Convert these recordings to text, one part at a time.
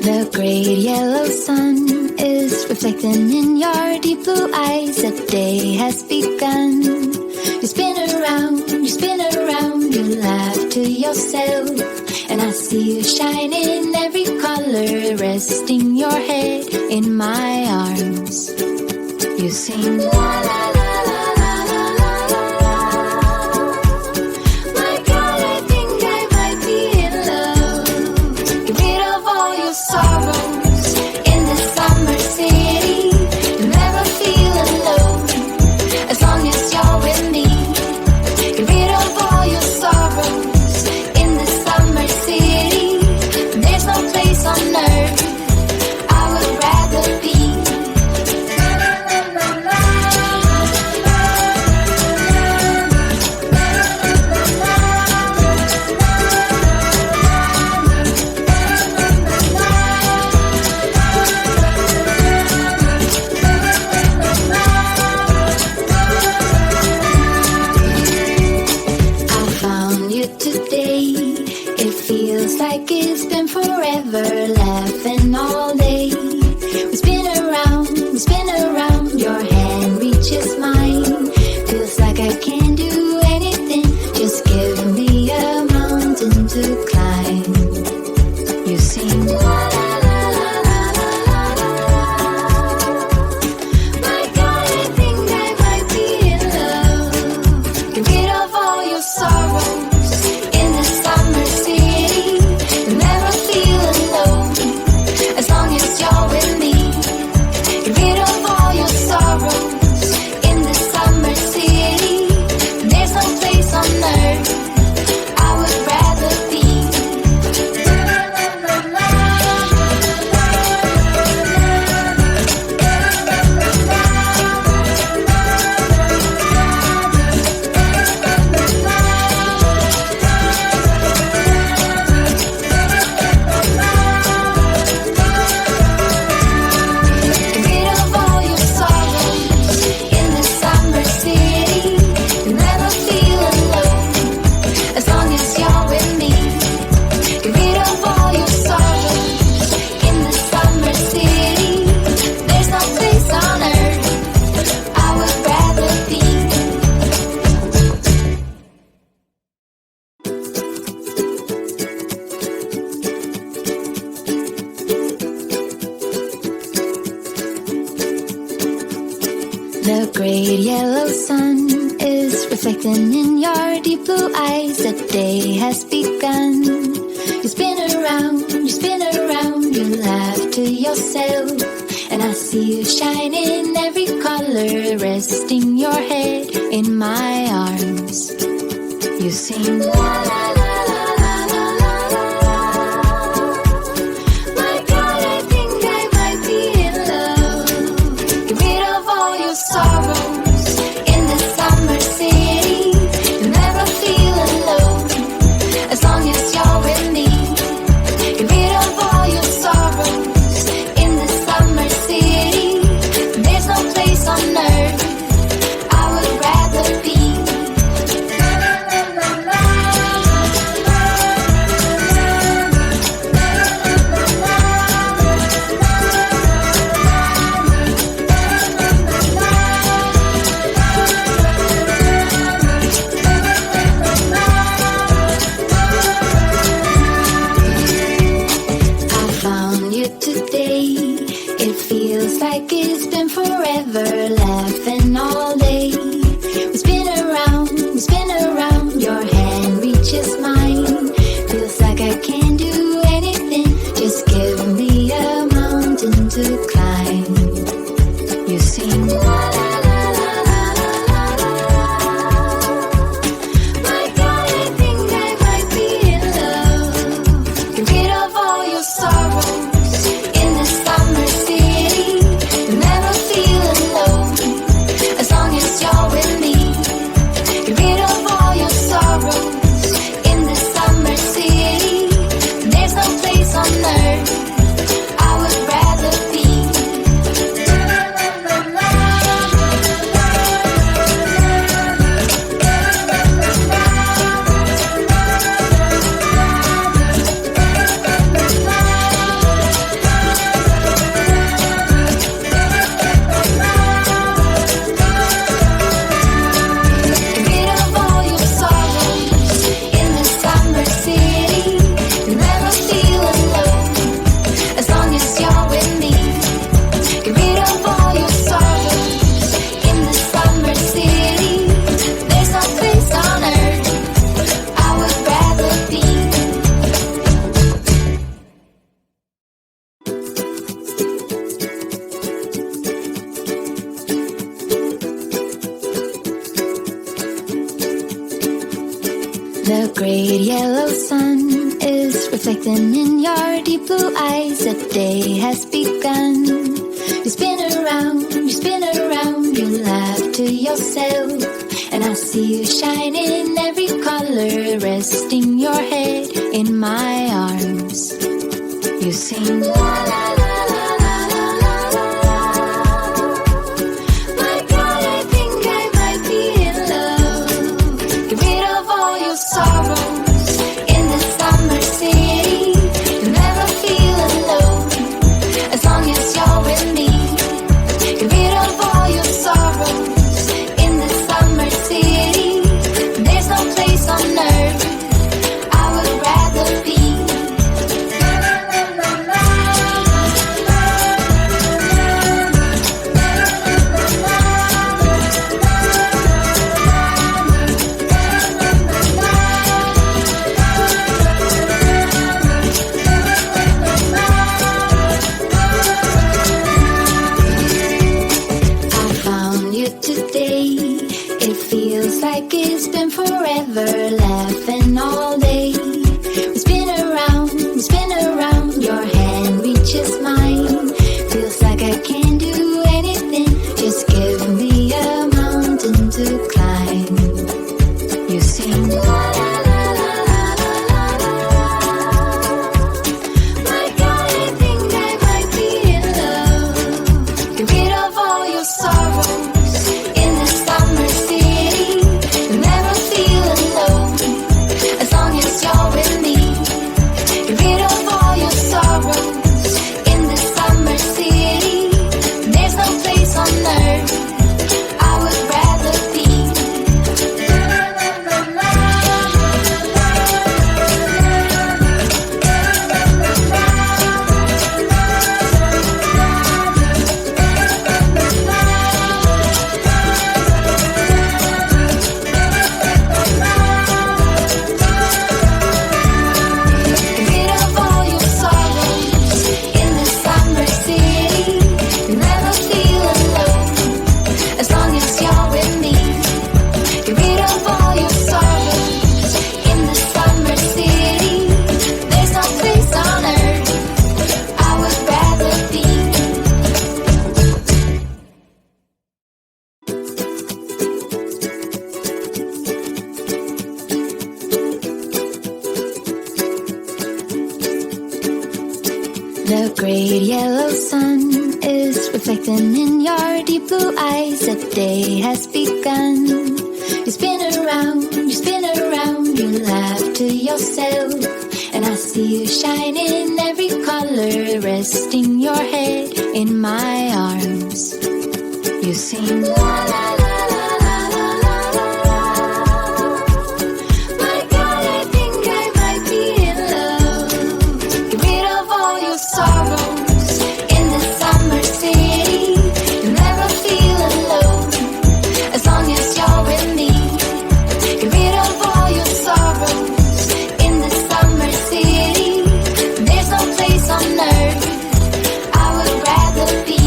The great yellow sun is reflecting in your deep blue eyes. The day has begun. You spin around, you laugh to yourself. And I see you shine in every color, resting your head in my arms. You sing la la la. Sorrows in the summer city. You'll never feel alone as long as you're with me. Get rid of all your sorrows in the summer city. There's no place on earth I would rather be. Like it's been forever, laughing all day. We spin around, your hand reaches mine. Feels like I can't do anything, just give me a mountain to climb. You sing la la la la la la la. My God, I think I might be in love. Get rid of all your sorrows in the summer city. Never feel alone as long as you're with me. Get rid of all your sorrows in the summer city. There's no place on earth I would rather be. The great yellow sun is reflecting in your deep blue eyes. The day has begun. You spin around, you laugh to yourself. And I see you shine in every color, resting your head in my arms. You sing la la la. Sorrows in the summer city. You'll never feel alone as long as you're with me. Get rid of all your sorrows in the summer city. There's no place on earth I would rather be. La, la, la, la, la. great yellow sun is reflecting in your deep blue eyes. The day has begun. You spin around, you laugh to yourself. And I see you shine in every color, resting your head in my arms. You sing la la la. Laughing all day. We spin around, your hand reaches mine. Feels like I can't do anything. Just give me a mountain to climb. You sing la la la la la la la. My God, I think I might be in love. Get rid of all your sorrows in the summer city. You'll never feel alone. As long as you're with me, get rid of all your sorrows in the summer city. There's no place on earth I would rather be. The great yellow sun is reflecting in your deep blue eyes. The day has begun. You spin around, you laugh to yourself. And I see you shine in every color, resting your head in my arms. You sing la la la. Sorrows in the summer city. You'll never feel alone as long as you're with me. Get rid of all your sorrows in the summer city. There's no place on earth I would rather be.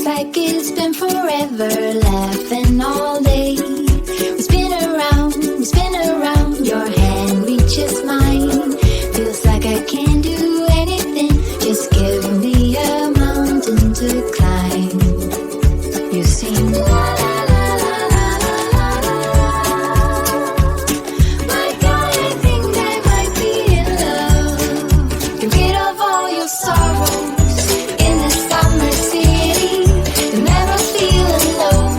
Like it's been forever, laughing all day. We spin around, your hand reaches mine. Feels like I can't do anything. Just give me a mountain to climb. You sing la la la la la la la. My God, I think I might be in love. Get rid of all your sorrows in the summer city. Never feel alone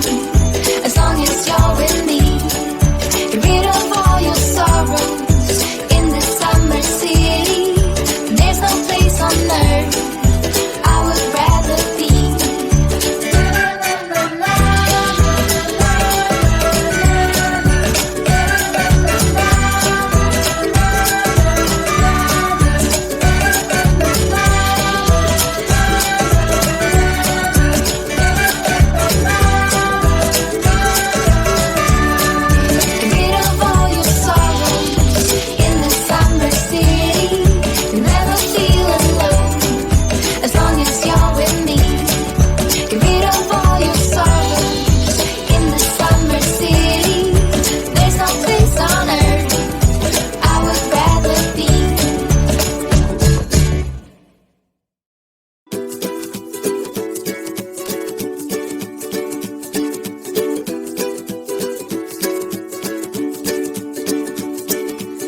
as long as you're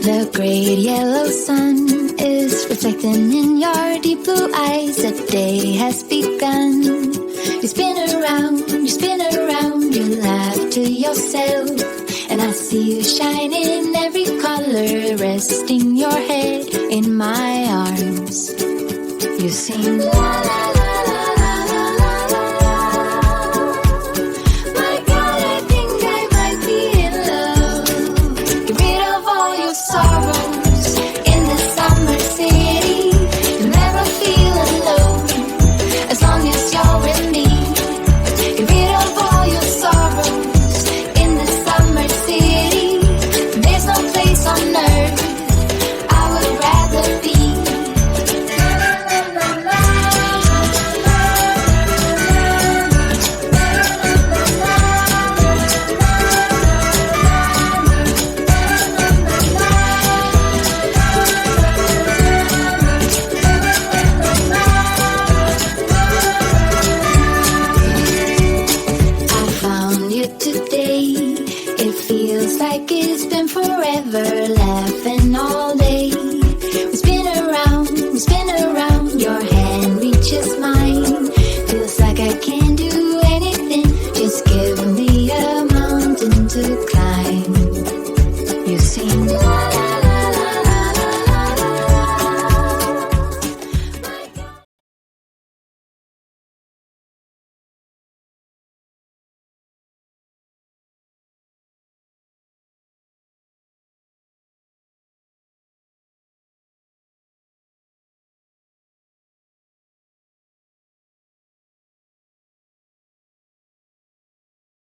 The great yellow sun is reflecting in your deep blue eyes. The day has begun. You spin around, you laugh to yourself. And I see you shine in every color, resting your head in my arms. You sing la la la.